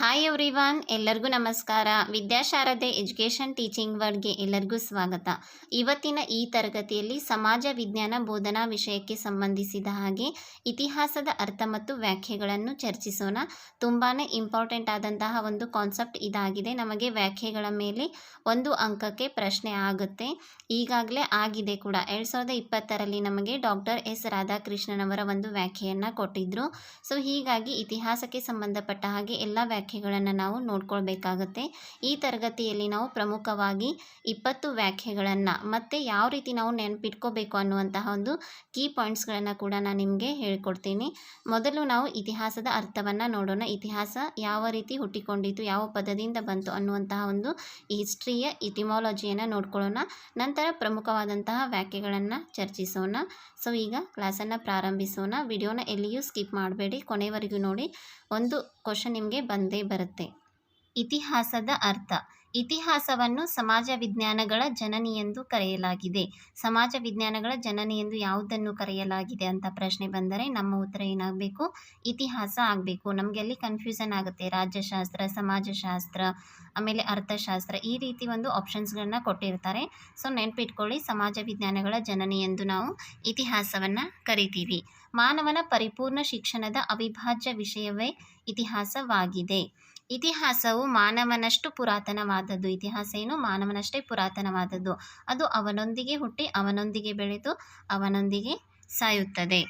Hi everyone, ಎಲ್ಲರಿಗೂ ನಮಸ್ಕಾರ. Vidyasharade education teaching ವರ್ಡ್ಗೆ ಎಲ್ಲರಿಗೂ ಸ್ವಾಗತ. ಇವತ್ತಿನ ಈ ತರಗತಿಯಲ್ಲಿ ಸಮಾಜ ವಿಜ್ಞಾನ ಬೋಧನಾ ವಿಷಯಕ್ಕೆ ಸಂಬಂಧಿಸಿದ ಹಾಗೆ ಇತಿಹಾಸದ ಅರ್ಥ ಮತ್ತು ವ್ಯಾಖ್ಯೆಗಳನ್ನು ಚರ್ಚಿಸೋಣ. ತುಂಬಾ ಇಂಪಾರ್ಟೆಂಟ್ ಆದಂತಹ ಒಂದು ಕಾನ್ಸೆಪ್ಟ್ ಇದಾಗಿದೆ. ನಮಗೆ ವ್ಯಾಖ್ಯೆಗಳ ಮೇಲೆ 1 ಅಂಕಕ್ಕೆ ಪ್ರಶ್ನೆ ಆಗುತ್ತೆ. ಈಗಾಗಲೇ ಆಗಿದೆ ಕೂಡ. 2020ರಲ್ಲಿ ನಮಗೆ ಡಾಕ್ಟರ್ ಎಸ್ ರಾಧಾಕೃಷ್ಣನ್ ಅವರ ಒಂದು ವ್ಯಾಖ್ಯೆಯನ್ನು ಕೊಟ್ಟಿದ್ದರು. ಸೊ ಹೀಗಾಗಿ ಇತಿಹಾಸಕ್ಕೆ ಸಂಬಂಧಪಟ್ಟ ಹಾಗೆ ಎಲ್ಲ ವ್ಯಾಖ್ಯೆಗಳನ್ನು ನಾವು ನೋಡ್ಕೊಳ್ಬೇಕಾಗತ್ತೆ. ಈ ತರಗತಿಯಲ್ಲಿ ನಾವು ಪ್ರಮುಖವಾಗಿ 20 ವ್ಯಾಖ್ಯೆಗಳನ್ನು ಮತ್ತು ಯಾವ ರೀತಿ ನಾವು ನೆನಪಿಟ್ಕೋಬೇಕು ಅನ್ನುವಂತಹ ಒಂದು ಕೀ ಪಾಯಿಂಟ್ಸ್ಗಳನ್ನು ಕೂಡ ನಾನು ನಿಮಗೆ ಹೇಳ್ಕೊಡ್ತೀನಿ. ಮೊದಲು ನಾವು ಇತಿಹಾಸದ ಅರ್ಥವನ್ನು ನೋಡೋಣ. ಇತಿಹಾಸ ಯಾವ ರೀತಿ ಹುಟ್ಟಿಕೊಂಡಿತು, ಯಾವ ಪದದಿಂದ ಬಂತು ಅನ್ನುವಂತಹ ಒಂದು ಹಿಸ್ಟ್ರಿಯ ಇಟಿಮಾಲಜಿಯನ್ನು ನೋಡ್ಕೊಳ್ಳೋಣ. ನಂತರ ಪ್ರಮುಖವಾದಂತಹ ವ್ಯಾಖ್ಯೆಗಳನ್ನು ಚರ್ಚಿಸೋಣ. ಸೊ ಈಗ ಕ್ಲಾಸನ್ನು ಪ್ರಾರಂಭಿಸೋಣ. ವಿಡಿಯೋನ ಎಲ್ಲಿಯೂ ಸ್ಕಿಪ್ ಮಾಡಬೇಡಿ, ಕೊನೆವರೆಗೂ ನೋಡಿ. ಒಂದು ಕ್ವಶನ್ ನಿಮಗೆ ಬಂದೇ ಬರುತ್ತೆ. ಇತಿಹಾಸದ ಅರ್ಥ. ಇತಿಹಾಸವನ್ನು ಸಮಾಜ ವಿಜ್ಞಾನಗಳ ಜನನಿ ಎಂದು ಕರೆಯಲಾಗಿದೆ. ಸಮಾಜ ವಿಜ್ಞಾನಗಳ ಜನನಿ ಎಂದು ಯಾವುದನ್ನು ಕರೆಯಲಾಗಿದೆ ಅಂತ ಪ್ರಶ್ನೆ ಬಂದರೆ ನಮ್ಮ ಉತ್ತರ ಏನಾಗಬೇಕು? ಇತಿಹಾಸ ಆಗಬೇಕು. ನಮಗೆ ಅಲ್ಲಿ ಕನ್ಫ್ಯೂಷನ್ ಆಗುತ್ತೆ. ರಾಜ್ಯಶಾಸ್ತ್ರ, ಸಮಾಜಶಾಸ್ತ್ರ, ಆಮೇಲೆ ಅರ್ಥಶಾಸ್ತ್ರ, ಈ ರೀತಿ ಒಂದು ಆಪ್ಷನ್ಸ್ಗಳನ್ನ ಕೊಟ್ಟಿರ್ತಾರೆ. ಸೊ ನೆನಪಿಟ್ಕೊಳ್ಳಿ, ಸಮಾಜ ವಿಜ್ಞಾನಗಳ ಜನನಿ ಎಂದು ನಾವು ಇತಿಹಾಸವನ್ನು ಕರಿತೀವಿ. ಮಾನವನ ಪರಿಪೂರ್ಣ ಶಿಕ್ಷಣದ ಅವಿಭಾಜ್ಯ ವಿಷಯವೇ ಇತಿಹಾಸವಾಗಿದೆ. ಇತಿಹಾಸವು ಮಾನವನಷ್ಟು ಪುರಾತನವಾದದ್ದು. ಇತಿಹಾಸ ಏನು? ಮಾನವನಷ್ಟೇ ಪುರಾತನವಾದದ್ದು. ಅದು ಅವನೊಂದಿಗೆ ಹುಟ್ಟಿ ಅವನೊಂದಿಗೆ ಬೆಳೆದು ಅವನೊಂದಿಗೆ ಸಾಯುತ್ತದೆ.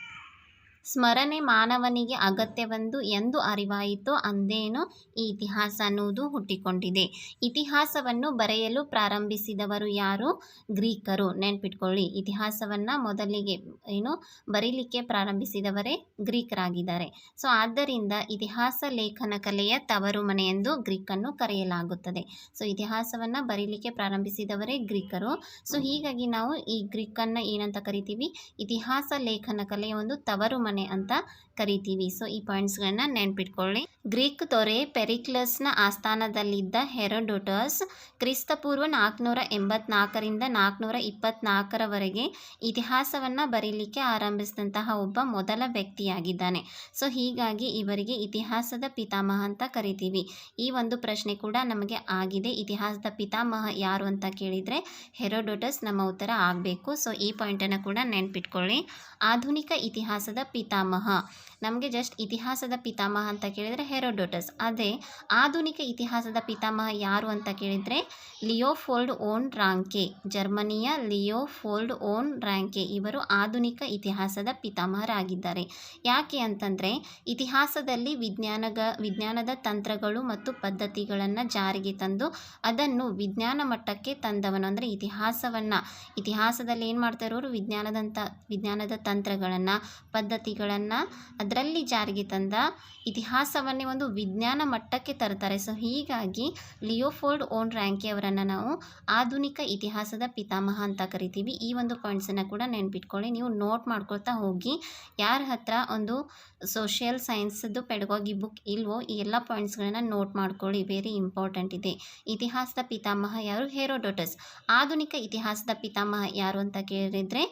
ಸ್ಮರಣೆ ಮಾನವನಿಗೆ ಅಗತ್ಯವೆಂದು ಎಂದು ಅರಿವಾಯಿತೋ ಅಂದೇನು ಈ ಇತಿಹಾಸ ಅನ್ನುವುದು ಹುಟ್ಟಿಕೊಂಡಿದೆ. ಇತಿಹಾಸವನ್ನು ಬರೆಯಲು ಪ್ರಾರಂಭಿಸಿದವರು ಯಾರು? ಗ್ರೀಕರು. ನೆನ್ಪಿಟ್ಕೊಳ್ಳಿ, ಇತಿಹಾಸವನ್ನು ಮೊದಲಿಗೆ ಬರೀಲಿಕ್ಕೆ ಪ್ರಾರಂಭಿಸಿದವರೇ ಗ್ರೀಕರಾಗಿದ್ದಾರೆ. ಸೊ ಆದ್ದರಿಂದ ಇತಿಹಾಸ ಲೇಖನ ಕಲೆಯ ತವರು ಮನೆ ಎಂದು ಗ್ರೀಕನ್ನು ಕರೆಯಲಾಗುತ್ತದೆ. ಸೊ ಇತಿಹಾಸವನ್ನು ಬರೀಲಿಕ್ಕೆ ಪ್ರಾರಂಭಿಸಿದವರೇ ಗ್ರೀಕರು. ಸೊ ಹೀಗಾಗಿ ನಾವು ಈ ಗ್ರೀಕನ್ನು ಏನಂತ ಕರಿತೀವಿ? ಇತಿಹಾಸ ಲೇಖನ ಕಲೆಯ ಒಂದು ತವರು ಮನೆ ಅಂತ ಕರಿತೀವಿ. ಸೊ ಈ ಪಾಯಿಂಟ್ಸ್ಗಳನ್ನ ನೆನ್ಪಿಟ್ಕೊಳ್ಳಿ. ಗ್ರೀಕ್ ದೊರೆ ಪೆರಿಕ್ಲಸ್ನ ಆಸ್ಥಾನದಲ್ಲಿದ್ದ ಹೆರೋಡೋಟಸ್ ಕ್ರಿಸ್ತಪೂರ್ವ 484ರಿಂದ 424ರವರೆಗೆ ಇತಿಹಾಸವನ್ನು ಬರೀಲಿಕ್ಕೆ ಆರಂಭಿಸಿದಂತಹ ಒಬ್ಬ ಮೊದಲ ವ್ಯಕ್ತಿಯಾಗಿದ್ದಾನೆ. ಸೊ ಹೀಗಾಗಿ ಇವರಿಗೆ ಇತಿಹಾಸದ ಪಿತಾಮಹ ಅಂತ ಕರಿತೀವಿ. ಈ ಒಂದು ಪ್ರಶ್ನೆ ಕೂಡ ನಮಗೆ ಆಗಿದೆ. ಇತಿಹಾಸದ ಪಿತಾಮಹ ಯಾರು ಅಂತ ಕೇಳಿದರೆ ಹೆರೋಡೋಟಸ್ ನಮ್ಮ ಉತ್ತರ ಆಗಬೇಕು. ಸೊ ಈ ಪಾಯಿಂಟನ್ನು ಕೂಡ ನೆನ್ಪಿಟ್ಕೊಳ್ಳಿ. ಆಧುನಿಕ ಇತಿಹಾಸದ ಪಿತಾಮಹ, ನಮಗೆ ಜಸ್ಟ್ ಇತಿಹಾಸದ ಪಿತಾಮಹ ಅಂತ ಕೇಳಿದರೆ ಹೆರೋಡೋಟಸ್. ಅದೇ ಆಧುನಿಕ ಇತಿಹಾಸದ ಪಿತಾಮಹ ಯಾರು ಅಂತ ಕೇಳಿದರೆ ಲಿಯೋಪೋಲ್ಡ್ ಓನ್ ರಾಂಕೆ, ಜರ್ಮನಿಯ ಲಿಯೋಪೋಲ್ಡ್ ಓನ್ ರಾಂಕೆ ಇವರು ಆಧುನಿಕ ಇತಿಹಾಸದ ಪಿತಾಮಹರಾಗಿದ್ದಾರೆ. ಯಾಕೆ ಅಂತಂದರೆ ಇತಿಹಾಸದಲ್ಲಿ ವಿಜ್ಞಾನದ ತಂತ್ರಗಳು ಮತ್ತು ಪದ್ಧತಿಗಳನ್ನು ಜಾರಿಗೆ ತಂದು ಅದನ್ನು ವಿಜ್ಞಾನ ಮಟ್ಟಕ್ಕೆ ತಂದವನು. ಅಂದರೆ ಇತಿಹಾಸದಲ್ಲಿ ಏನು ಮಾಡ್ತಾರೆ ಅವರು? ವಿಜ್ಞಾನದ ತಂತ್ರಗಳನ್ನು, ಪದ್ಧತಿಗಳನ್ನು ಅದರಲ್ಲಿ ಜಾರಿಗೆ ತಂದ ಇತಿಹಾಸವನ್ನೇ ಒಂದು ವಿಜ್ಞಾನ ಮಟ್ಟಕ್ಕೆ ತರ್ತಾರೆ. ಸೊ ಹೀಗಾಗಿ ಲಿಯೋಪೋಲ್ಡ್ ಓನ್ ರಾಂಕೆ ಅವರನ್ನು ನಾವು ಆಧುನಿಕ ಇತಿಹಾಸದ ಪಿತಾಮಹ ಅಂತ ಕರಿತೀವಿ. ಈ ಒಂದು ಪಾಯಿಂಟ್ಸನ್ನು ಕೂಡ ನೆನ್ಪಿಟ್ಕೊಳ್ಳಿ. ನೀವು ನೋಟ್ ಮಾಡ್ಕೊಳ್ತಾ ಹೋಗಿ. ಯಾರ ಹತ್ರ ಒಂದು ಸೋಷಿಯಲ್ ಸೈನ್ಸ್ದು ಪೆಡಗಾಗಿ ಬುಕ್ ಇಲ್ವೋ ಈ ಎಲ್ಲ ಪಾಯಿಂಟ್ಸ್ಗಳನ್ನ ನೋಟ್ ಮಾಡ್ಕೊಳ್ಳಿ. ವೆರಿ ಇಂಪಾರ್ಟೆಂಟ್ ಇದೆ. ಇತಿಹಾಸದ ಪಿತಾಮಹ ಯಾರು? ಹೆರೋಡೋಟಸ್. ಆಧುನಿಕ ಇತಿಹಾಸದ ಪಿತಾಮಹ ಯಾರು ಅಂತ ಕೇಳಿದರೆ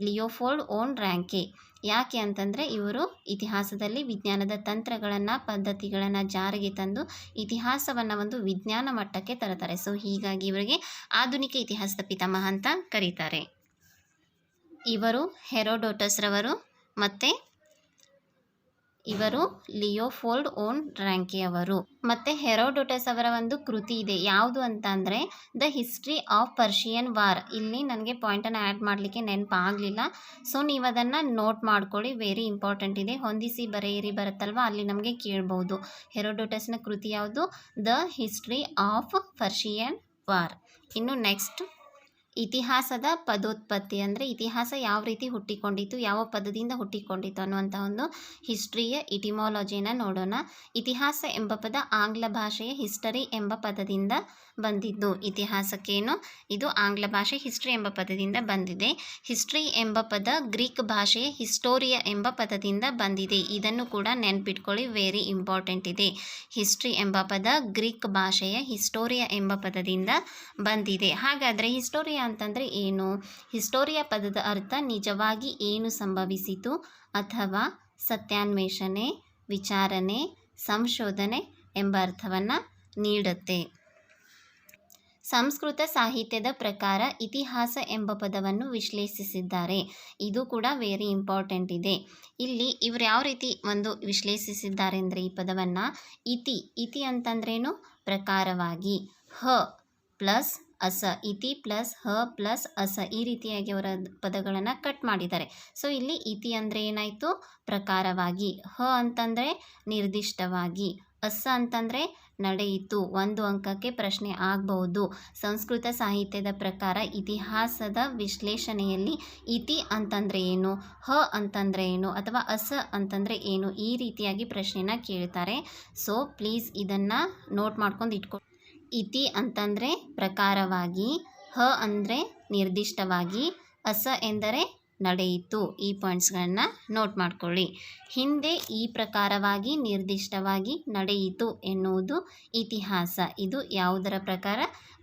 ಲಿಯೋಪೋಲ್ಡ್ ಓನ್ ರಾಂಕೆ. ಯಾಕೆ ಅಂತಂದರೆ ಇವರು ಇತಿಹಾಸದಲ್ಲಿ ವಿಜ್ಞಾನದ ತಂತ್ರಗಳನ್ನು, ಪದ್ಧತಿಗಳನ್ನು ಜಾರಿಗೆ ತಂದು ಇತಿಹಾಸವನ್ನು ಒಂದು ವಿಜ್ಞಾನ ಮಟ್ಟಕ್ಕೆ ತರ್ತಾರೆ. ಸೊ ಹೀಗಾಗಿ ಇವರಿಗೆ ಆಧುನಿಕ ಇತಿಹಾಸದ ಪಿತಾಮಹ ಅಂತ ಕರೀತಾರೆ. ಇವರು ಹೆರೋಡೋಟಸ್ರವರು ಮತ್ತು ಇವರು ಲಿಯೋಪೋಲ್ಡ್ ಓನ್ ರಾಂಕೆ ಅವರು. ಮತ್ತು ಹೆರೋಡೋಟಸ್ ಅವರ ಒಂದು ಕೃತಿ ಇದೆ. ಯಾವುದು ಅಂತ ಅಂದರೆ the history of Persian war. ಇಲ್ಲಿ ನನಗೆ ಪಾಯಿಂಟನ್ನು ಆ್ಯಡ್ ಮಾಡಲಿಕ್ಕೆ ನೆನಪಾಗಲಿಲ್ಲ. ಸೊ ನೀವು ಅದನ್ನು ನೋಟ್ ಮಾಡ್ಕೊಳ್ಳಿ. ವೆರಿ ಇಂಪಾರ್ಟೆಂಟ್ ಇದೆ. ಹೊಂದಿಸಿ ಬರೆಯಿರಿ ಬರುತ್ತಲ್ವ, ಅಲ್ಲಿ ನಮಗೆ ಕೇಳ್ಬೋದು. ಹೆರೋಡೋಟಸ್ನ ಕೃತಿ ಯಾವುದು? The history of Persian war. ಇನ್ನು ನೆಕ್ಸ್ಟ್ ಇತಿಹಾಸದ ಪದೋತ್ಪತ್ತಿ, ಅಂದರೆ ಇತಿಹಾಸ ಯಾವ ರೀತಿ ಹುಟ್ಟಿಕೊಂಡಿತು, ಯಾವ ಪದದಿಂದ ಹುಟ್ಟಿಕೊಂಡಿತು ಅನ್ನುವಂಥ ಒಂದು ಹಿಸ್ಟ್ರಿಯ ಇಟಿಮಾಲಜಿನ ನೋಡೋಣ. ಇತಿಹಾಸ ಎಂಬ ಪದ ಆಂಗ್ಲ ಭಾಷೆಯ ಹಿಸ್ಟರಿ ಎಂಬ ಪದದಿಂದ ಬಂದಿದ್ದು. ಇತಿಹಾಸಕ್ಕೇನು? ಇದು ಆಂಗ್ಲ ಭಾಷೆ ಹಿಸ್ಟ್ರಿ ಎಂಬ ಪದದಿಂದ ಬಂದಿದೆ. ಹಿಸ್ಟ್ರಿ ಎಂಬ ಪದ ಗ್ರೀಕ್ ಭಾಷೆಯ ಹಿಸ್ಟೋರಿಯಾ ಎಂಬ ಪದದಿಂದ ಬಂದಿದೆ. ಇದನ್ನು ಕೂಡ ನೆನ್ಪಿಟ್ಕೊಳ್ಳಿ. ವೆರಿ ಇಂಪಾರ್ಟೆಂಟ್ ಇದೆ. ಹಿಸ್ಟ್ರಿ ಎಂಬ ಪದ ಗ್ರೀಕ್ ಭಾಷೆಯ ಹಿಸ್ಟೋರಿಯಾ ಎಂಬ ಪದದಿಂದ ಬಂದಿದೆ. ಹಾಗಾದರೆ ಹಿಸ್ಟೋರಿಯಾ ಅಂತಂದರೆ ಏನು? ಹಿಸ್ಟೋರಿಯಾ ಪದದ ಅರ್ಥ ನಿಜವಾಗಿ ಏನು ಸಂಭವಿಸಿತು ಅಥವಾ ಸತ್ಯಾನ್ವೇಷಣೆ, ವಿಚಾರಣೆ, ಸಂಶೋಧನೆ, ಎಂಬ ಅರ್ಥವನ್ನು ನೀಡುತ್ತೆ. ಸಂಸ್ಕೃತ ಸಾಹಿತ್ಯದ ಪ್ರಕಾರ ಇತಿಹಾಸ ಎಂಬ ಪದವನ್ನು ವಿಶ್ಲೇಷಿಸಿದ್ದಾರೆ. ಇದು ಕೂಡ ವೆರಿ ಇಂಪಾರ್ಟೆಂಟ್ ಇದೆ. ಇಲ್ಲಿ ಇವರು ಯಾವ ರೀತಿ ಒಂದು ವಿಶ್ಲೇಷಿಸಿದ್ದಾರೆ ಅಂದರೆ ಈ ಪದವನ್ನು ಇತಿ ಅಂತಂದ್ರೇನು, ಪ್ರಕಾರವಾಗಿ, ಹ ಪ್ಲಸ್ ಅಸ, ಇತಿ ಪ್ಲಸ್ ಹ ಪ್ಲಸ್ ಅಸ, ಈ ರೀತಿಯಾಗಿ ಅವರ ಪದಗಳನ್ನು ಕಟ್ ಮಾಡಿದ್ದಾರೆ. ಸೊ ಇಲ್ಲಿ ಇತಿ ಅಂದರೆ ಏನಾಯಿತು, ಪ್ರಕಾರವಾಗಿ, ಹ ಅಂತಂದರೆ ನಿರ್ದಿಷ್ಟವಾಗಿ, ಅಸ ಅಂತಂದರೆ ನಡೆಯಿತು. ಒಂದು ಅಂಕಕ್ಕೆ ಪ್ರಶ್ನೆ ಆಗಬಹುದು. ಸಂಸ್ಕೃತ ಸಾಹಿತ್ಯದ ಪ್ರಕಾರ ಇತಿಹಾಸದ ವಿಶ್ಲೇಷಣೆಯಲ್ಲಿ ಇತಿ ಅಂತಂದರೆ ಏನು, ಹ ಅಂತಂದರೆ ಏನು, ಅಥವಾ ಅಸ ಅಂತಂದರೆ ಏನು, ಈ ರೀತಿಯಾಗಿ ಪ್ರಶ್ನೆನ ಕೇಳ್ತಾರೆ. ಸೊ ಪ್ಲೀಸ್ ಇದನ್ನು ನೋಟ್ ಮಾಡ್ಕೊಂಡು ಇಟ್ಕೊ. ಇತಿ ಅಂತಂದರೆ ಪ್ರಕಾರವಾಗಿ, ಹ ಅಂದರೆ ನಿರ್ದಿಷ್ಟವಾಗಿ, ಅಸ ಎಂದರೆ ನಡೆಯಿತು. ಈ ಪಾಯಿಂಟ್ಸ್ಗಳನ್ನು ನೋಟ್ ಮಾಡ್ಕೊಳ್ಳಿ. ಹಿಂದೆ ಈ ಪ್ರಕಾರವಾಗಿ ನಿರ್ದಿಷ್ಟವಾಗಿ ನಡೆಯಿತು ಎನ್ನುವುದು ಇತಿಹಾಸ. ಇದು ಯಾವುದರ ಪ್ರಕಾರ,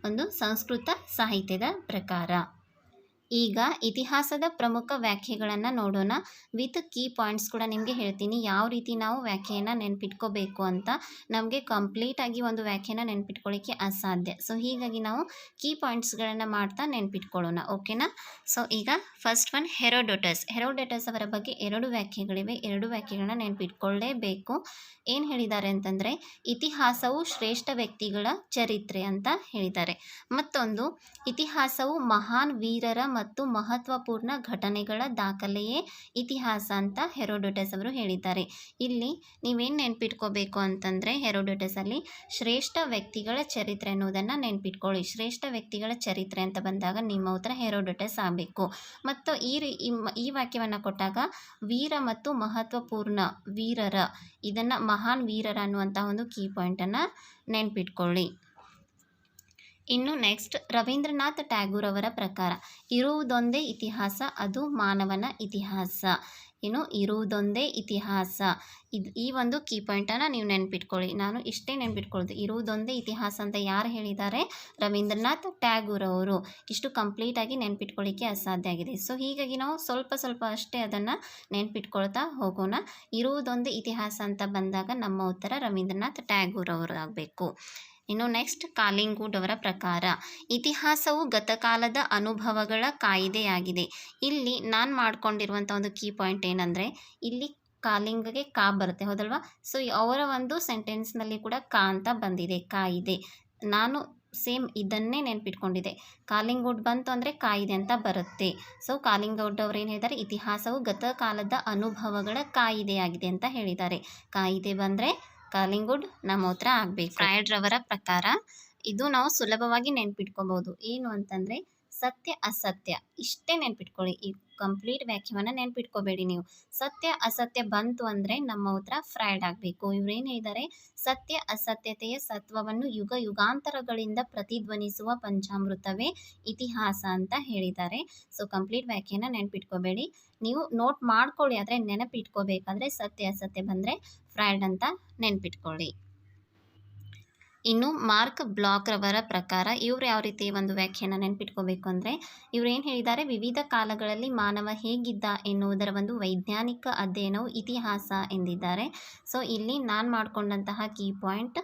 ಒಂದು ಸಂಸ್ಕೃತ ಸಾಹಿತ್ಯದ ಪ್ರಕಾರ. ಈಗ ಇತಿಹಾಸದ ಪ್ರಮುಖ ವ್ಯಾಖ್ಯೆಗಳನ್ನು ನೋಡೋಣ. ವಿತ್ ಕೀ ಪಾಯಿಂಟ್ಸ್ ಕೂಡ ನಿಮಗೆ ಹೇಳ್ತೀನಿ ಯಾವ ರೀತಿ ನಾವು ವ್ಯಾಖ್ಯೆಯನ್ನು ನೆನ್ಪಿಟ್ಕೋಬೇಕು ಅಂತ. ನಮಗೆ ಕಂಪ್ಲೀಟಾಗಿ ಒಂದು ವ್ಯಾಖ್ಯೆನ ನೆನ್ಪಿಟ್ಕೊಳ್ಳಿಕ್ಕೆ ಅಸಾಧ್ಯ. ಸೊ ಹೀಗಾಗಿ ನಾವು ಕೀ ಪಾಯಿಂಟ್ಸ್ಗಳನ್ನು ಮಾಡ್ತಾ ನೆನ್ಪಿಟ್ಕೊಳ್ಳೋಣ, ಓಕೆನಾ. ಸೊ ಈಗ ಫಸ್ಟ್ ಒನ್ ಹೆರೋಡೋಟಸ್ ಅವರ ಬಗ್ಗೆ 2 ವ್ಯಾಖ್ಯೆಗಳಿವೆ. 2 ವ್ಯಾಖ್ಯೆಗಳನ್ನ ನೆನ್ಪಿಟ್ಕೊಳ್ಳೇಬೇಕು. ಏನು ಹೇಳಿದ್ದಾರೆ ಅಂತಂದರೆ, ಇತಿಹಾಸವು ಶ್ರೇಷ್ಠ ವ್ಯಕ್ತಿಗಳ ಚರಿತ್ರೆ ಅಂತ ಹೇಳಿದ್ದಾರೆ. ಮತ್ತೊಂದು, ಇತಿಹಾಸವು ಮಹಾನ್ ವೀರರ ಮತ್ತು ಮಹತ್ವಪೂರ್ಣ ಘಟನೆಗಳ ದಾಖಲೆಯೇ ಇತಿಹಾಸ ಅಂತ ಹೆರೋಡೋಟಸ್ ಅವರು ಹೇಳಿದ್ದಾರೆ. ಇಲ್ಲಿ ನೀವೇನು ನೆನ್ಪಿಟ್ಕೋಬೇಕು ಅಂತಂದರೆ, ಹೆರೋಡೋಟಸಲ್ಲಿ ಶ್ರೇಷ್ಠ ವ್ಯಕ್ತಿಗಳ ಚರಿತ್ರೆ ಅನ್ನೋದನ್ನು ನೆನ್ಪಿಟ್ಕೊಳ್ಳಿ. ಶ್ರೇಷ್ಠ ವ್ಯಕ್ತಿಗಳ ಚರಿತ್ರೆ ಅಂತ ಬಂದಾಗ ನಿಮ್ಮ ಉತ್ತರ ಹೆರೋಡೋಟಸ್ ಆಗಬೇಕು. ಮತ್ತು ಈ ವಾಕ್ಯವನ್ನು ಕೊಟ್ಟಾಗ ವೀರ ಮತ್ತು ಮಹತ್ವಪೂರ್ಣ ವೀರರ, ಇದನ್ನು ಮಹಾನ್ ವೀರರ ಅನ್ನುವಂಥ ಒಂದು ಕೀ ಪಾಯಿಂಟನ್ನು ನೆನ್ಪಿಟ್ಕೊಳ್ಳಿ. ಇನ್ನು ನೆಕ್ಸ್ಟ್, ರವೀಂದ್ರನಾಥ್ ಟ್ಯಾಗೂರ್ ಅವರ ಪ್ರಕಾರ ಇರುವುದೊಂದೇ ಇತಿಹಾಸ, ಅದು ಮಾನವನ ಇತಿಹಾಸ. ಇರುವುದೊಂದೇ ಇತಿಹಾಸ, ಈ ಒಂದು ಕೀ ಪಾಯಿಂಟನ್ನು ನೀವು ನೆನ್ಪಿಟ್ಕೊಳ್ಳಿ. ನಾನು ಇಷ್ಟೇ ನೆನ್ಪಿಟ್ಕೊಳ್ಳೋದು, ಇರುವುದೊಂದೇ ಇತಿಹಾಸ ಅಂತ ಯಾರು ಹೇಳಿದ್ದಾರೆ, ರವೀಂದ್ರನಾಥ್ ಟ್ಯಾಗೂರ್ ಅವರು. ಇಷ್ಟು ಕಂಪ್ಲೀಟಾಗಿ ನೆನ್ಪಿಟ್ಕೊಳ್ಳಿಕ್ಕೆ ಅಸಾಧ್ಯ ಆಗಿದೆ. ಸೊ ಹೀಗಾಗಿ ನಾವು ಸ್ವಲ್ಪ ಅಷ್ಟೇ ಅದನ್ನು ನೆನ್ಪಿಟ್ಕೊಳ್ತಾ ಹೋಗೋಣ. ಇರುವುದೊಂದೇ ಇತಿಹಾಸ ಅಂತ ಬಂದಾಗ ನಮ್ಮ ಉತ್ತರ ರವೀಂದ್ರನಾಥ್ ಟ್ಯಾಗೂರ್ ಅವರು ಆಗಬೇಕು. ಇನ್ನು ನೆಕ್ಸ್ಟ್, ಕಾಲಿಂಗ್ವುಡ್ ಅವರ ಪ್ರಕಾರ ಇತಿಹಾಸವು ಗತಕಾಲದ ಅನುಭವಗಳ ಕಾಯಿದೆಯಾಗಿದೆ. ಇಲ್ಲಿ ನಾನು ಮಾಡ್ಕೊಂಡಿರುವಂಥ ಒಂದು ಕೀ ಪಾಯಿಂಟ್ ಏನಂದರೆ, ಇಲ್ಲಿ ಕಾಲಿಂಗ್ಗೆ ಕಾ ಬರುತ್ತೆ, ಹೌದಲ್ವಾ. ಸೊ ಅವರ ಒಂದು ಸೆಂಟೆನ್ಸ್ನಲ್ಲಿ ಕೂಡ ಕಾ ಅಂತ ಬಂದಿದೆ, ಕಾಯಿದೆ. ನಾನು ಸೇಮ್ ಇದನ್ನೇ ನೆನ್ಪಿಟ್ಕೊಂಡಿದೆ. ಕಾಲಿಂಗ್ವುಡ್ ಬಂತು ಅಂದರೆ ಕಾಯಿದೆ ಅಂತ ಬರುತ್ತೆ. ಸೊ ಕಾಲಿಂಗ್ವುಡ್ ಅವರು ಏನು ಹೇಳಿದ್ದಾರೆ, ಇತಿಹಾಸವು ಗತಕಾಲದ ಅನುಭವಗಳ ಕಾಯಿದೆಯಾಗಿದೆ ಅಂತ ಹೇಳಿದ್ದಾರೆ. ಕಾಯಿದೆ ಬಂದರೆ ಕಾಲಿಂಗ್ವುಡ್ ನಮ್ಮ ಉತ್ತರ ಆಗಬೇಕು. ಫ್ರಾಯ್ಡ್ರವರ ಪ್ರಕಾರ ಇದು ನಾವು ಸುಲಭವಾಗಿ ನೆನ್ಪಿಟ್ಕೋಬಹುದು. ಏನು ಅಂತಂದರೆ, ಸತ್ಯ ಅಸತ್ಯ, ಇಷ್ಟೇ ನೆನ್ಪಿಟ್ಕೊಳ್ಳಿ. ಈ ಕಂಪ್ಲೀಟ್ ವ್ಯಾಖ್ಯೆಯನ್ನು ನೆನ್ಪಿಟ್ಕೋಬೇಡಿ ನೀವು. ಸತ್ಯ ಅಸತ್ಯ ಬಂತು ಅಂದರೆ ನಮ್ಮ ಉತ್ತರ ಫ್ರಾಯ್ಡ್ ಆಗಬೇಕು. ಇವರೇನು ಹೇಳಿದ್ದಾರೆ, ಸತ್ಯ ಅಸತ್ಯತೆಯ ಸತ್ವವನ್ನು ಯುಗ ಯುಗಾಂತರಗಳಿಂದ ಪ್ರತಿಧ್ವನಿಸುವ ಪಂಚಾಮೃತವೇ ಇತಿಹಾಸ ಅಂತ ಹೇಳಿದ್ದಾರೆ. ಸೊ ಕಂಪ್ಲೀಟ್ ವ್ಯಾಖ್ಯೆಯನ್ನು ನೆನ್ಪಿಟ್ಕೋಬೇಡಿ, ನೀವು ನೋಟ್ ಮಾಡ್ಕೊಳ್ಳಿ. ಆದರೆ ನೆನಪಿಟ್ಕೋಬೇಕಾದ್ರೆ ಸತ್ಯ ಅಸತ್ಯ ಬಂದರೆ ಫ್ರಾಯ್ಡ್ ಅಂತ ನೆನ್ಪಿಟ್ಕೊಳ್ಳಿ. ಇನ್ನು ಮಾರ್ಕ್ ಬ್ಲಾಕ್ರವರ ಪ್ರಕಾರ ಇವರು ಯಾವ ರೀತಿ ಒಂದು ವ್ಯಾಖ್ಯೆಯನ್ನು ನೆನ್ಪಿಟ್ಕೋಬೇಕು ಅಂದರೆ, ಇವರು ಏನು ಹೇಳಿದ್ದಾರೆ, ವಿವಿಧ ಕಾಲಗಳಲ್ಲಿ ಮಾನವ ಹೇಗಿದ್ದ ಎನ್ನುವುದರ ಒಂದು ವೈಜ್ಞಾನಿಕ ಅಧ್ಯಯನವು ಇತಿಹಾಸ ಎಂದಿದ್ದಾರೆ. ಸೊ ಇಲ್ಲಿ ನಾನು ಮಾಡಿಕೊಂಡಂತಹ ಕೀ ಪಾಯಿಂಟ್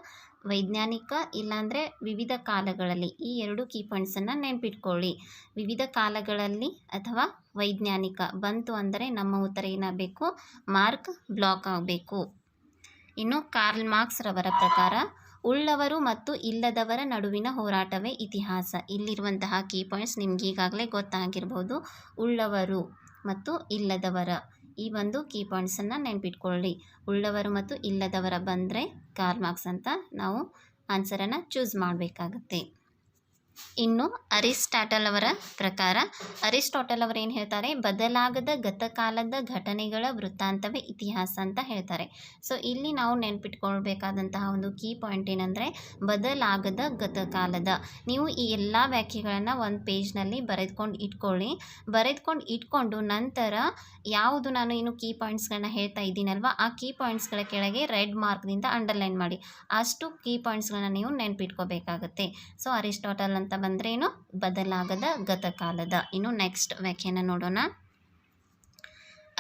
ವೈಜ್ಞಾನಿಕ ಇಲ್ಲಾಂದರೆ ವಿವಿಧ ಕಾಲಗಳಲ್ಲಿ, ಈ 2 ಕೀ ಪಾಯಿಂಟ್ಸನ್ನು ನೆನ್ಪಿಟ್ಕೊಳ್ಳಿ. ವಿವಿಧ ಕಾಲಗಳಲ್ಲಿ ಅಥವಾ ವೈಜ್ಞಾನಿಕ ಬಂತು ಅಂದರೆ ನಮ್ಮ ಉತ್ತರ ಏನಾಗಬೇಕು, ಮಾರ್ಕ್ ಬ್ಲಾಕ್ ಆಗಬೇಕು. ಇನ್ನು ಕಾರ್ಲ್ ಮಾರ್ಕ್ಸ್ ರವರ ಪ್ರಕಾರ ಉಳ್ಳವರು ಮತ್ತು ಇಲ್ಲದವರ ನಡುವಿನ ಹೋರಾಟವೇ ಇತಿಹಾಸ. ಇಲ್ಲಿರುವಂತಹ ಕೀ ಪಾಯಿಂಟ್ಸ್ ನಿಮ್ಗೆ ಈಗಾಗಲೇ ಗೊತ್ತಾಗಿರ್ಬೋದು. ಉಳ್ಳವರು ಮತ್ತು ಇಲ್ಲದವರ, ಈ ಒಂದು ಕೀ ಪಾಯಿಂಟ್ಸನ್ನು ನೆನ್ಪಿಟ್ಕೊಳ್ಳಿ. ಉಳ್ಳವರು ಮತ್ತು ಇಲ್ಲದವರ ಬಂದರೆ ಕಾರ್ಲ್ ಮಾರ್ಕ್ಸ್ ಅಂತ ನಾವು ಆನ್ಸರನ್ನು ಚೂಸ್ ಮಾಡಬೇಕಾಗತ್ತೆ. ಇನ್ನು ಅರಿಸ್ಟಾಟಲ್ ಅವರ ಪ್ರಕಾರ, ಅರಿಸ್ಟಾಟಲ್ ಅವರು ಏನು ಹೇಳ್ತಾರೆ, ಬದಲಾಗದ ಗತಕಾಲದ ಘಟನೆಗಳ ವೃತ್ತಾಂತವೇ ಇತಿಹಾಸ ಅಂತ ಹೇಳ್ತಾರೆ. ಸೊ ಇಲ್ಲಿ ನಾವು ನೆನ್ಪಿಟ್ಕೊಳ್ಬೇಕಾದಂತಹ ಒಂದು ಕೀ ಪಾಯಿಂಟ್ ಏನಂದರೆ, ಬದಲಾಗದ ಗತಕಾಲದ. ನೀವು ಈ ಎಲ್ಲ ವ್ಯಾಖ್ಯೆಗಳನ್ನು ಒಂದು ಪೇಜ್ನಲ್ಲಿ ಬರೆದುಕೊಂಡು ಇಟ್ಕೊಂಡು ನಂತರ ಯಾವುದು ನಾನು ಏನು ಕೀ ಪಾಯಿಂಟ್ಸ್ಗಳನ್ನ ಹೇಳ್ತಾ ಇದ್ದೀನಲ್ವ, ಆ ಕೀ ಪಾಯಿಂಟ್ಸ್ಗಳ ಕೆಳಗೆ ರೆಡ್ ಮಾರ್ಕ್ನಿಂದ ಅಂಡರ್ಲೈನ್ ಮಾಡಿ. ಅಷ್ಟು ಕೀ ಪಾಯಿಂಟ್ಸ್ಗಳನ್ನ ನೀವು ನೆನ್ಪಿಟ್ಕೋಬೇಕಾಗತ್ತೆ. ಸೊ ಅರಿಸ್ಟಾಟಲ್ ಅಂತ ಬಂದ್ರೇನು, ಬದಲಾಗದ ಗತಕಾಲದ. ಇನ್ನು ನೆಕ್ಸ್ಟ್ ವ್ಯಾಖ್ಯೆಯನ್ನು ನೋಡೋಣ.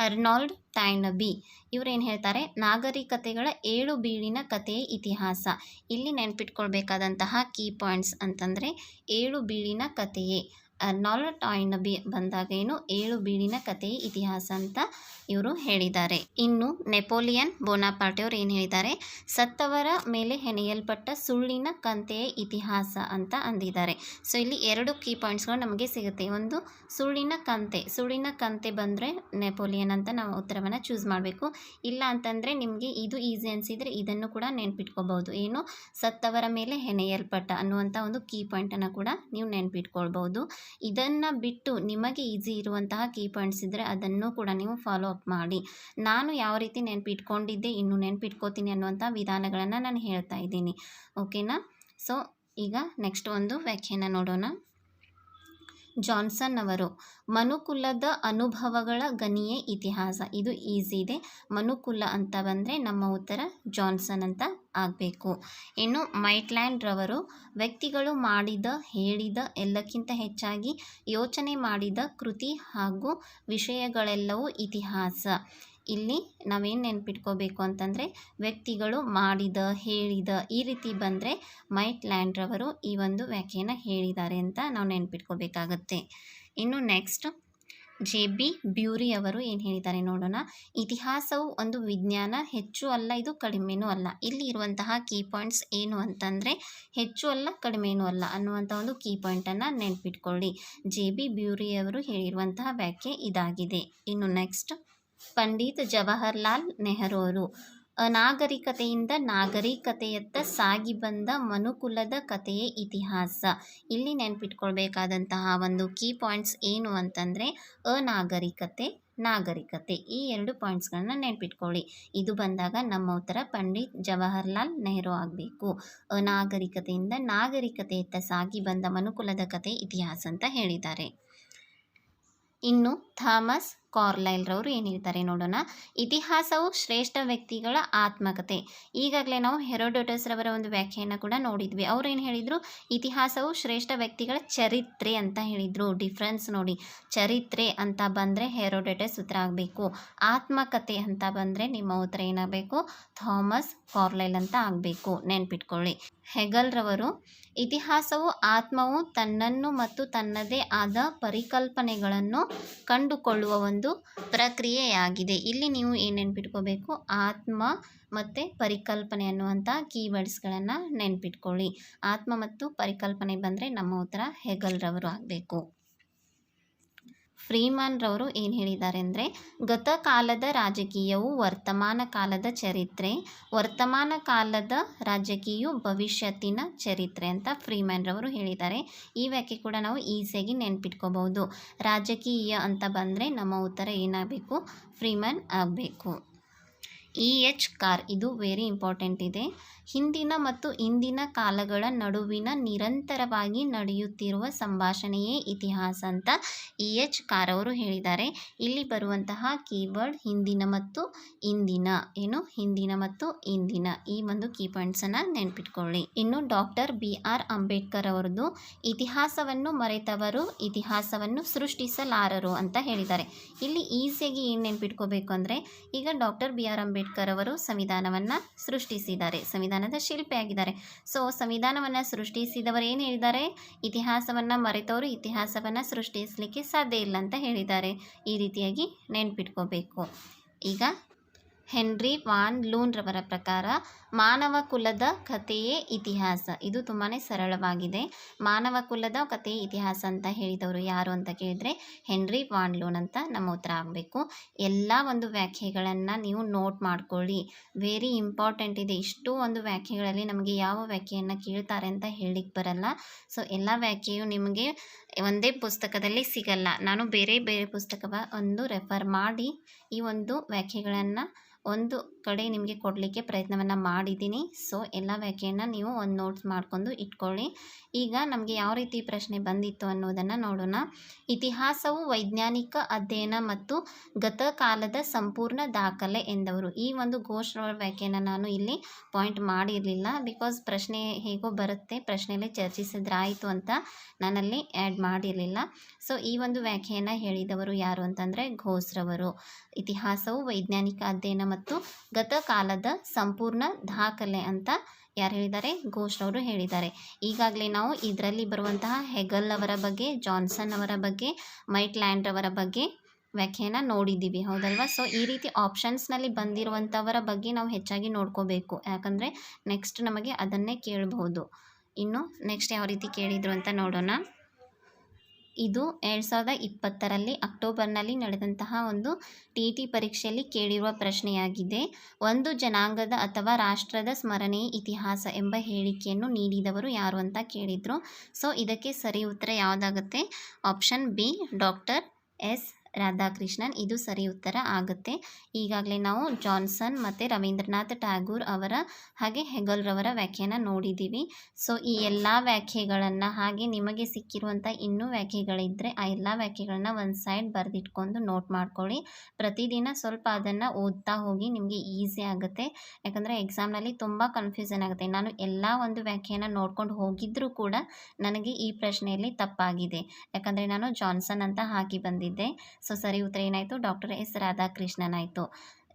ಅರ್ನಾಲ್ಡ್ ಟೈನಬಿ ಇವರೇನು ಹೇಳ್ತಾರೆ, ನಾಗರಿಕತೆಗಳ 7 ಬೀಳಿನ ಕಥೆಯ ಇತಿಹಾಸ. ಇಲ್ಲಿ ನೆನ್ಪಿಟ್ಕೊಳ್ಬೇಕಾದಂತಹ ಕೀ ಪಾಯಿಂಟ್ಸ್ ಅಂತಂದರೆ 7 ಬೀಳಿನ ಕಥೆಯೇ. ಅರ್ನಾಲ್ಡ್ ಟಾಯ್ನಬಿ ಬಂದಾಗ ಏನು 7 ಬೀಳಿನ ಕಥೆಯ ಇತಿಹಾಸ ಅಂತ ಇವರು ಹೇಳಿದ್ದಾರೆ. ಇನ್ನು ನೆಪೋಲಿಯನ್ ಬೋನಾಪಾರ್ಟೆ ಅವರು ಏನು ಹೇಳಿದ್ದಾರೆ, ಸತ್ತವರ ಮೇಲೆ ಹೆಣೆಯಲ್ಪಟ್ಟ ಸುಳ್ಳಿನ ಕಂತೆಯ ಇತಿಹಾಸ ಅಂತ ಅಂದಿದ್ದಾರೆ. ಸೊ ಇಲ್ಲಿ 2 ಕೀ ಪಾಯಿಂಟ್ಸ್ಗಳು ನಮಗೆ ಸಿಗುತ್ತೆ. ಒಂದು ಸುಳ್ಳಿನ ಕಂತೆ ಬಂದರೆ ನೆಪೋಲಿಯನ್ ಅಂತ ನಾವು ಉತ್ತರವನ್ನು ಚೂಸ್ ಮಾಡಬೇಕು. ಇಲ್ಲ ಅಂತಂದರೆ ನಿಮಗೆ ಇದು ಈಸಿ ಅನಿಸಿದರೆ ಇದನ್ನು ಕೂಡ ನೆನ್ಪಿಟ್ಕೋಬಹುದು. ಏನು, ಸತ್ತವರ ಮೇಲೆ ಹೆಣೆಯಲ್ಪಟ್ಟ ಅನ್ನುವಂಥ ಒಂದು ಕೀ ಪಾಯಿಂಟನ್ನು ಕೂಡ ನೀವು ನೆನ್ಪಿಟ್ಕೊಳ್ಬಹುದು. ಇದನ್ನು ಬಿಟ್ಟು ನಿಮಗೆ ಈಸಿ ಇರುವಂತಹ ಕೀ ಪಾಯಿಂಟ್ಸ್ ಇದ್ದರೆ ಅದನ್ನು ಕೂಡ ನೀವು ಫಾಲೋ ಅಪ್ ಮಾಡಿ. ನಾನು ಯಾವ ರೀತಿ ನೆನ್ಪಿಟ್ಕೊಂಡಿದ್ದೆ, ಇನ್ನು ನೆನ್ಪಿಟ್ಕೋತೀನಿ ಅನ್ನುವಂಥ ವಿಧಾನಗಳನ್ನು ನಾನು ಹೇಳ್ತಾ ಇದ್ದೀನಿ. ಓಕೆನಾ? ಸೊ ಈಗ ನೆಕ್ಸ್ಟ್ ಒಂದು ವ್ಯಾಖ್ಯಾನ ನೋಡೋಣ. ಜಾನ್ಸನ್ ಅವರು ಮನುಕುಲದ ಅನುಭವಗಳ ಗಣಿಯೇ ಇತಿಹಾಸ. ಇದು ಈಸಿ ಇದೆ. ಮನುಕುಲ ಅಂತ ಬಂದರೆ ನಮ್ಮ ಉತ್ತರ ಜಾನ್ಸನ್ ಅಂತ ಆಗಬೇಕು. ಇನ್ನು ಮೈಟ್ಲ್ಯಾಂಡ್ ರವರು ವ್ಯಕ್ತಿಗಳು ಮಾಡಿದ, ಹೇಳಿದ, ಎಲ್ಲಕ್ಕಿಂತ ಹೆಚ್ಚಾಗಿ ಯೋಚನೆ ಮಾಡಿದ ಕೃತಿ ಹಾಗೂ ವಿಷಯಗಳೆಲ್ಲವೂ ಇತಿಹಾಸ. ಇಲ್ಲಿ ನಾವೇನು ನೆನ್ಪಿಟ್ಕೋಬೇಕು ಅಂತಂದರೆ ವ್ಯಕ್ತಿಗಳು ಮಾಡಿದ, ಹೇಳಿದ ಈ ರೀತಿ ಬಂದರೆ ಮೈಟ್ಲ್ಯಾಂಡ್ ರವರು ಈ ಒಂದು ವ್ಯಾಖ್ಯಾನ ಹೇಳಿದ್ದಾರೆ ಅಂತ ನಾವು ನೆನ್ಪಿಟ್ಕೋಬೇಕಾಗತ್ತೆ. ಇನ್ನು ನೆಕ್ಸ್ಟ್ ಜೆ.ಬಿ. ಬ್ಯೂರಿ ಅವರು ಏನು ಹೇಳಿದ್ದಾರೆ ನೋಡೋಣ. ಇತಿಹಾಸವು ಒಂದು ವಿಜ್ಞಾನ, ಹೆಚ್ಚು ಅಲ್ಲ ಇದು ಕಡಿಮೆನೂ ಅಲ್ಲ. ಇಲ್ಲಿ ಇರುವಂತಹ ಕೀ ಪಾಯಿಂಟ್ಸ್ ಏನು ಅಂತಂದರೆ ಹೆಚ್ಚು ಅಲ್ಲ ಕಡಿಮೆನೂ ಅಲ್ಲ ಅನ್ನುವಂಥ ಒಂದು ಕೀ ಪಾಯಿಂಟನ್ನು ನೆನ್ಪಿಟ್ಕೊಳ್ಳಿ. ಜೆ.ಬಿ. ಬ್ಯೂರಿ ಅವರು ಹೇಳಿರುವಂತಹ ವ್ಯಾಖ್ಯೆ ಇದಾಗಿದೆ. ಇನ್ನು ನೆಕ್ಸ್ಟ್ ಪಂಡಿತ್ ಜವಾಹರ್ಲಾಲ್ ನೆಹರು ಅವರು ಅನಾಗರಿಕತೆಯಿಂದ ನಾಗರಿಕತೆಯತ್ತ ಸಾಗಿ ಬಂದ ಮನುಕುಲದ ಕಥೆಯೇ ಇತಿಹಾಸ. ಇಲ್ಲಿ ನೆನ್ಪಿಟ್ಕೊಳ್ಬೇಕಾದಂತಹ ಒಂದು ಕೀ ಪಾಯಿಂಟ್ಸ್ ಏನು ಅಂತಂದರೆ ನಾಗರಿಕತೆ ಈ 2 ಪಾಯಿಂಟ್ಸ್ಗಳನ್ನ ನೆನ್ಪಿಟ್ಕೊಳ್ಳಿ. ಇದು ಬಂದಾಗ ನಮ್ಮ ಉತ್ತರ ಪಂಡಿತ್ ಜವಾಹರ್ಲಾಲ್ ನೆಹರು ಆಗಬೇಕು. ಅನಾಗರಿಕತೆಯಿಂದ ನಾಗರಿಕತೆಯತ್ತ ಸಾಗಿ ಬಂದ ಮನುಕುಲದ ಕಥೆ ಇತಿಹಾಸ ಅಂತ ಹೇಳಿದ್ದಾರೆ. ಇನ್ನು ಥಾಮಸ್ ಕಾರ್ಲೈಲ್ ರವರು ಏನು ಹೇಳ್ತಾರೆ ನೋಡೋಣ. ಇತಿಹಾಸವು ಶ್ರೇಷ್ಠ ವ್ಯಕ್ತಿಗಳ ಆತ್ಮಕತೆ. ಈಗಾಗಲೇ ನಾವು ಹೆರೋಡೋಟಸ್ ರವರ ಒಂದು ವ್ಯಾಖ್ಯಾನ ಕೂಡ ನೋಡಿದ್ವಿ. ಅವ್ರು ಏನು ಹೇಳಿದರು, ಇತಿಹಾಸವು ಶ್ರೇಷ್ಠ ವ್ಯಕ್ತಿಗಳ ಚರಿತ್ರೆ ಅಂತ ಹೇಳಿದರು. ಡಿಫ್ರೆನ್ಸ್ ನೋಡಿ, ಚರಿತ್ರೆ ಅಂತ ಬಂದರೆ ಹೆರೋಡೋಟಸ್ ಉತ್ತರ ಆಗಬೇಕು. ಆತ್ಮಕತೆ ಅಂತ ಬಂದರೆ ನಿಮ್ಮ ಉತ್ತರ ಏನಾಗಬೇಕು, ಥಾಮಸ್ ಕಾರ್ಲೈಲ್ ಅಂತ ಆಗಬೇಕು. ನೆನ್ಪಿಟ್ಕೊಳ್ಳಿ. ಹೆಗಲ್ ರವರು ಇತಿಹಾಸವು ಆತ್ಮವು ತನ್ನನ್ನು ಮತ್ತು ತನ್ನದೇ ಆದ ಪರಿಕಲ್ಪನೆಗಳನ್ನು ಕಂಡುಕೊಳ್ಳುವ ಒಂದು ಪ್ರಕ್ರಿಯೆಯಾಗಿದೆ. ಇಲ್ಲಿ ನೀವು ಏನು ನೆನ್ಪಿಟ್ಕೋಬೇಕು, ಆತ್ಮ ಮತ್ತು ಪರಿಕಲ್ಪನೆ ಅನ್ನುವಂಥ ಕೀವರ್ಡ್ಸ್ಗಳನ್ನು ನೆನ್ಪಿಟ್ಕೊಳ್ಳಿ. ಆತ್ಮ ಮತ್ತು ಪರಿಕಲ್ಪನೆ ಬಂದರೆ ನಮ್ಮ ಉತ್ತರ ಹೆಗಲ್ ರವರು ಆಗಬೇಕು. ಫ್ರೀಮನ್ ರವರು ಏನು ಹೇಳಿದ್ದಾರೆ ಅಂದರೆ, ಗತಕಾಲದ ರಾಜಕೀಯವು ವರ್ತಮಾನ ಕಾಲದ ಚರಿತ್ರೆ, ವರ್ತಮಾನ ಕಾಲದ ರಾಜಕೀಯವು ಭವಿಷ್ಯತ್ತಿನ ಚರಿತ್ರೆ ಅಂತ ಫ್ರೀಮನ್ ರವರು ಹೇಳಿದ್ದಾರೆ. ಈ ವ್ಯಾಖ್ಯೆ ಕೂಡ ನಾವು ಈಸಿಯಾಗಿ ನೆನ್ಪಿಟ್ಕೋಬಹುದು. ರಾಜಕೀಯ ಅಂತ ಬಂದರೆ ನಮ್ಮ ಉತ್ತರ ಏನಾಗಬೇಕು, ಫ್ರೀಮನ್ ಆಗಬೇಕು. E.H. ಕಾರ್ ಇದು ವೆರಿ ಇಂಪಾರ್ಟೆಂಟ್ ಇದೆ. ಹಿಂದಿನ ಮತ್ತು ಇಂದಿನ ಕಾಲಗಳ ನಡುವಿನ ನಿರಂತರವಾಗಿ ನಡೆಯುತ್ತಿರುವ ಸಂಭಾಷಣೆಯೇ ಇತಿಹಾಸ ಅಂತ E.H. ಕಾರ್ ಅವರು ಹೇಳಿದ್ದಾರೆ. ಇಲ್ಲಿ ಬರುವಂತಹ ಕೀವರ್ಡ್ ಹಿಂದಿನ ಮತ್ತು ಇಂದಿನ. ಹಿಂದಿನ ಮತ್ತು ಇಂದಿನ ಈ ಒಂದು ಕೀ ಪಾಯಿಂಟ್ಸನ್ನು ನೆನ್ಪಿಟ್ಕೊಳ್ಳಿ. ಇನ್ನು ಡಾಕ್ಟರ್ B.R. ಅಂಬೇಡ್ಕರ್ ಅವರದ್ದು ಇತಿಹಾಸವನ್ನು ಮರೆತವರು ಇತಿಹಾಸವನ್ನು ಸೃಷ್ಟಿಸಲಾರರು ಅಂತ ಹೇಳಿದ್ದಾರೆ. ಇಲ್ಲಿ ಈಸಿಯಾಗಿ ಏನು ನೆನ್ಪಿಟ್ಕೋಬೇಕು ಅಂದರೆ, ಈಗ ಡಾಕ್ಟರ್ B.R. ಅಂಬೇಡ್ಕರ್ ಅವರು ಸಂವಿಧಾನವನ್ನು ಸೃಷ್ಟಿಸಿದ್ದಾರೆ, ಸಂವಿಧಾನದ ಶಿಲ್ಪಿಯಾಗಿದ್ದಾರೆ. ಸೊ ಸಂವಿಧಾನವನ್ನು ಸೃಷ್ಟಿಸಿದವರು ಏನು ಹೇಳಿದ್ದಾರೆ, ಇತಿಹಾಸವನ್ನು ಮರೆತವರು ಇತಿಹಾಸವನ್ನು ಸೃಷ್ಟಿಸಲಿಕ್ಕೆ ಸಾಧ್ಯ ಇಲ್ಲ ಅಂತ ಹೇಳಿದ್ದಾರೆ. ಈ ರೀತಿಯಾಗಿ ನೆನ್ಪಿಟ್ಕೋಬೇಕು. ಈಗ ಹೆನ್ರಿ ವಾನ್ ಲೂನ್ ರವರ ಪ್ರಕಾರ ಮಾನವ ಕುಲದ ಕಥೆಯೇ ಇತಿಹಾಸ. ಇದು ತುಂಬಾ ಸರಳವಾಗಿದೆ. ಮಾನವ ಕುಲದ ಕಥೆಯೇ ಇತಿಹಾಸ ಅಂತ ಹೇಳಿದವರು ಯಾರು ಅಂತ ಕೇಳಿದರೆ ಹೆನ್ರಿ ವಾನ್ ಲೂನ್ ಅಂತ ನಮ್ಮ ಉತ್ತರ ಆಗಬೇಕು. ಎಲ್ಲ ಒಂದು ವ್ಯಾಖ್ಯೆಗಳನ್ನು ನೀವು ನೋಟ್ ಮಾಡ್ಕೊಳ್ಳಿ, ವೆರಿ ಇಂಪಾರ್ಟೆಂಟ್ ಇದೆ. ಇಷ್ಟು ಒಂದು ವ್ಯಾಖ್ಯೆಗಳಲ್ಲಿ ನಮಗೆ ಯಾವ ವ್ಯಾಖ್ಯೆಯನ್ನು ಕೇಳ್ತಾರೆ ಅಂತ ಹೇಳಲಿಕ್ಕೆ ಬರಲ್ಲ. ಸೊ ಎಲ್ಲ ವ್ಯಾಖ್ಯೆಯು ನಿಮಗೆ ಒಂದೇ ಪುಸ್ತಕದಲ್ಲಿ ಸಿಗಲ್ಲ. ನಾನು ಬೇರೆ ಬೇರೆ ಪುಸ್ತಕ ಒಂದು ರೆಫರ್ ಮಾಡಿ ಈ ಒಂದು ವ್ಯಾಖ್ಯೆಗಳನ್ನು ಒಂದು ಕಡೆ ನಿಮಗೆ ಕೊಡಲಿಕ್ಕೆ ಪ್ರಯತ್ನವನ್ನು ಮಾಡಿದ್ದೀನಿ. ಸೊ ಎಲ್ಲ ವ್ಯಾಖ್ಯೆಯನ್ನು ನೀವು ಒಂದು ನೋಟ್ಸ್ ಮಾಡಿಕೊಂಡು ಇಟ್ಕೊಳ್ಳಿ. ಈಗ ನಮಗೆ ಯಾವ ರೀತಿ ಪ್ರಶ್ನೆ ಬಂದಿತ್ತು ಅನ್ನೋದನ್ನು ನೋಡೋಣ. ಇತಿಹಾಸವು ವೈಜ್ಞಾನಿಕ ಅಧ್ಯಯನ ಮತ್ತು ಗತಕಾಲದ ಸಂಪೂರ್ಣ ದಾಖಲೆ ಎಂದವರು. ಈ ಒಂದು ಘೋಷಣೆ ವ್ಯಾಖ್ಯೆಯನ್ನು ನಾನು ಇಲ್ಲಿ ಪಾಯಿಂಟ್ ಮಾಡಿರಲಿಲ್ಲ, ಬಿಕಾಸ್ ಪ್ರಶ್ನೆ ಹೇಗೋ ಬರುತ್ತೆ, ಪ್ರಶ್ನೆಯಲ್ಲೇ ಚರ್ಚಿಸಿದ್ರಾಯಿತು ಅಂತ ನಾನಲ್ಲಿ ಆ್ಯಡ್ ಮಾಡಿರಲಿಲ್ಲ. ಸೊ ಈ ಒಂದು ವ್ಯಾಖ್ಯೆಯನ್ನು ಹೇಳಿದವರು ಯಾರು ಅಂತಂದರೆ ಘೋಸ್ರವರು. ಇತಿಹಾಸವು ವೈಜ್ಞಾನಿಕ ಅಧ್ಯಯನ ಮತ್ತು ಗತಕಾಲದ ಸಂಪೂರ್ಣ ದಾಖಲೆ ಅಂತ ಯಾರು ಹೇಳಿದ್ದಾರೆ? ಘೋಷ್ರವರು ಹೇಳಿದ್ದಾರೆ. ಈಗಾಗಲೇ ನಾವು ಇದರಲ್ಲಿ ಬರುವಂತಹ ಹೆಗಲ್ ಅವರ ಬಗ್ಗೆ, ಜಾನ್ಸನ್ ಅವರ ಬಗ್ಗೆ, ಮೈಟ್ಲ್ಯಾಂಡ್ ಅವರ ಬಗ್ಗೆ ವ್ಯಾಖ್ಯೆಯನ್ನು ನೋಡಿದ್ದೀವಿ, ಹೌದಲ್ವಾ? ಸೊ ಈ ರೀತಿ ಆಪ್ಷನ್ಸ್ನಲ್ಲಿ ಬಂದಿರುವಂಥವರ ಬಗ್ಗೆ ನಾವು ಹೆಚ್ಚಾಗಿ ನೋಡ್ಕೋಬೇಕು, ಯಾಕಂದರೆ ನೆಕ್ಸ್ಟ್ ನಮಗೆ ಅದನ್ನೇ ಕೇಳಬಹುದು. ಇನ್ನು ನೆಕ್ಸ್ಟ್ ಯಾವ ರೀತಿ ಕೇಳಿದರು ಅಂತ ನೋಡೋಣ. ಇದು 2020ರಲ್ಲಿ ಅಕ್ಟೋಬರ್ನಲ್ಲಿ ನಡೆದಂತಹ ಒಂದು TET ಪರೀಕ್ಷೆಯಲ್ಲಿ ಕೇಳಿರುವ ಪ್ರಶ್ನೆಯಾಗಿದೆ. ಒಂದು ಜನಾಂಗದ ಅಥವಾ ರಾಷ್ಟ್ರದ ಸ್ಮರಣೆಯ ಇತಿಹಾಸ ಎಂಬ ಹೇಳಿಕೆಯನ್ನು ನೀಡಿದವರು ಯಾರು ಅಂತ ಕೇಳಿದರು. ಸೊ ಇದಕ್ಕೆ ಸರಿ ಉತ್ತರ ಯಾವುದಾಗುತ್ತೆ? Option B, doctor S Radhakrishnan. ಇದು ಸರಿ ಉತ್ತರ ಆಗುತ್ತೆ. ಈಗಾಗಲೇ ನಾವು ಜಾನ್ಸನ್ ಮತ್ತು ರವೀಂದ್ರನಾಥ್ ಟ್ಯಾಗೂರ್ ಅವರ ಹಾಗೆ ಹೆಗಲ್ರವರ ವ್ಯಾಖ್ಯೆಯನ್ನು ನೋಡಿದ್ದೀವಿ. ಸೊ ಈ ಎಲ್ಲ ವ್ಯಾಖ್ಯೆಗಳನ್ನು ಹಾಗೆ ನಿಮಗೆ ಸಿಕ್ಕಿರುವಂಥ ಇನ್ನೂ ವ್ಯಾಖ್ಯೆಗಳಿದ್ದರೆ ಆ ಎಲ್ಲ ವ್ಯಾಖ್ಯೆಗಳನ್ನ ಒಂದು ಸೈಡ್ ಬರೆದಿಟ್ಕೊಂಡು ನೋಟ್ ಮಾಡ್ಕೊಳ್ಳಿ. ಪ್ರತಿದಿನ ಸ್ವಲ್ಪ ಅದನ್ನು ಓದ್ತಾ ಹೋಗಿ, ನಿಮಗೆ ಈಸಿ ಆಗುತ್ತೆ. ಯಾಕಂದರೆ ಎಕ್ಸಾಮ್ನಲ್ಲಿ ತುಂಬ ಕನ್ಫ್ಯೂಷನ್ ಆಗುತ್ತೆ. ನಾನು ಎಲ್ಲ ಒಂದು ವ್ಯಾಖ್ಯೆಯನ್ನು ನೋಡ್ಕೊಂಡು ಹೋಗಿದ್ದರೂ ಕೂಡ ನನಗೆ ಈ ಪ್ರಶ್ನೆಯಲ್ಲಿ ತಪ್ಪಾಗಿದೆ, ಯಾಕಂದರೆ ನಾನು ಜಾನ್ಸನ್ ಅಂತ ಹಾಕಿ ಬಂದಿದ್ದೆ. ಸೊ ಸರಿ ಉತ್ತರ ಏನಾಯಿತು? ಡಾಕ್ಟರ್ ಎಸ್ ರಾಧಾಕೃಷ್ಣನ್ ಆಯಿತು.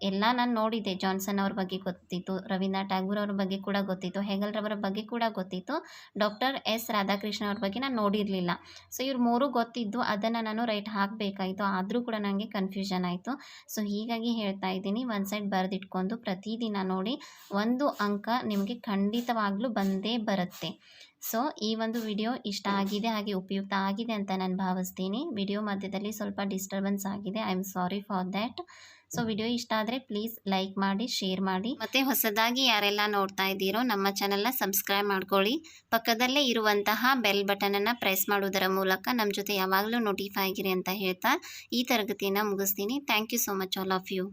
ಎಲ್ಲ ನಾನು ನೋಡಿದ್ದೆ. ಜಾನ್ಸನ್ ಅವ್ರ ಬಗ್ಗೆ ಗೊತ್ತಿತ್ತು, ರವೀಂದ್ರನಾಥ್ ಟ್ಯಾಗೂರ್ ಅವ್ರ ಬಗ್ಗೆ ಕೂಡ ಗೊತ್ತಿತ್ತು, ಹೆಗಲ್ರವರ ಬಗ್ಗೆ ಕೂಡ ಗೊತ್ತಿತ್ತು. ಡಾಕ್ಟರ್ ಎಸ್ ರಾಧಾಕೃಷ್ಣನ್ ಅವ್ರ ಬಗ್ಗೆ ನಾನು ನೋಡಿರಲಿಲ್ಲ. ಸೊ ಇವ್ರು ಮೂರು ಗೊತ್ತಿದ್ದು ಅದನ್ನು ನಾನು ರೈಟ್ ಹಾಕಬೇಕಾಯಿತು, ಆದರೂ ಕೂಡ ನನಗೆ ಕನ್ಫ್ಯೂಷನ್ ಆಯಿತು. ಸೊ ಹೀಗಾಗಿ ಹೇಳ್ತಾ ಇದ್ದೀನಿ, ಒಂದು ಸೈಡ್ ಬರೆದಿಟ್ಕೊಂಡು ಪ್ರತಿದಿನ ನೋಡಿ, 1 ಅಂಕ ನಿಮಗೆ ಖಂಡಿತವಾಗ್ಲೂ ಬಂದೇ ಬರುತ್ತೆ. ಸೊ ಈ ಒಂದು ವಿಡಿಯೋ ಇಷ್ಟ ಆಗಿದೆ, ಹಾಗೆ ಉಪಯುಕ್ತ ಆಗಿದೆ ಅಂತ ನಾನು ಭಾವಿಸ್ತೀನಿ. ವಿಡಿಯೋ ಮಧ್ಯದಲ್ಲಿ ಸ್ವಲ್ಪ ಡಿಸ್ಟರ್ಬೆನ್ಸ್ ಆಗಿದೆ, I am sorry for that. So video ಇಷ್ಟ ಆದರೆ ಪ್ಲೀಸ್ ಲೈಕ್ ಮಾಡಿ, ಶೇರ್ ಮಾಡಿ. ಮತ್ತು ಹೊಸದಾಗಿ ಯಾರೆಲ್ಲ ನೋಡ್ತಾ ಇದ್ದೀರೋ ನಮ್ಮ ಚಾನಲ್ನ ಸಬ್ಸ್ಕ್ರೈಬ್ ಮಾಡ್ಕೊಳ್ಳಿ. ಪಕ್ಕದಲ್ಲೇ ಇರುವಂತಹ ಬೆಲ್ ಬಟನನ್ನು ಪ್ರೆಸ್ ಮಾಡೋದರ ಮೂಲಕ ನಮ್ಮ ಜೊತೆ ಯಾವಾಗಲೂ ನೋಟಿಫೈ ಆಗಿರಿ ಅಂತ ಹೇಳ್ತಾ ಈ ತರಗತಿಯನ್ನು ಮುಗಿಸ್ತೀನಿ. Thank you so much all of you.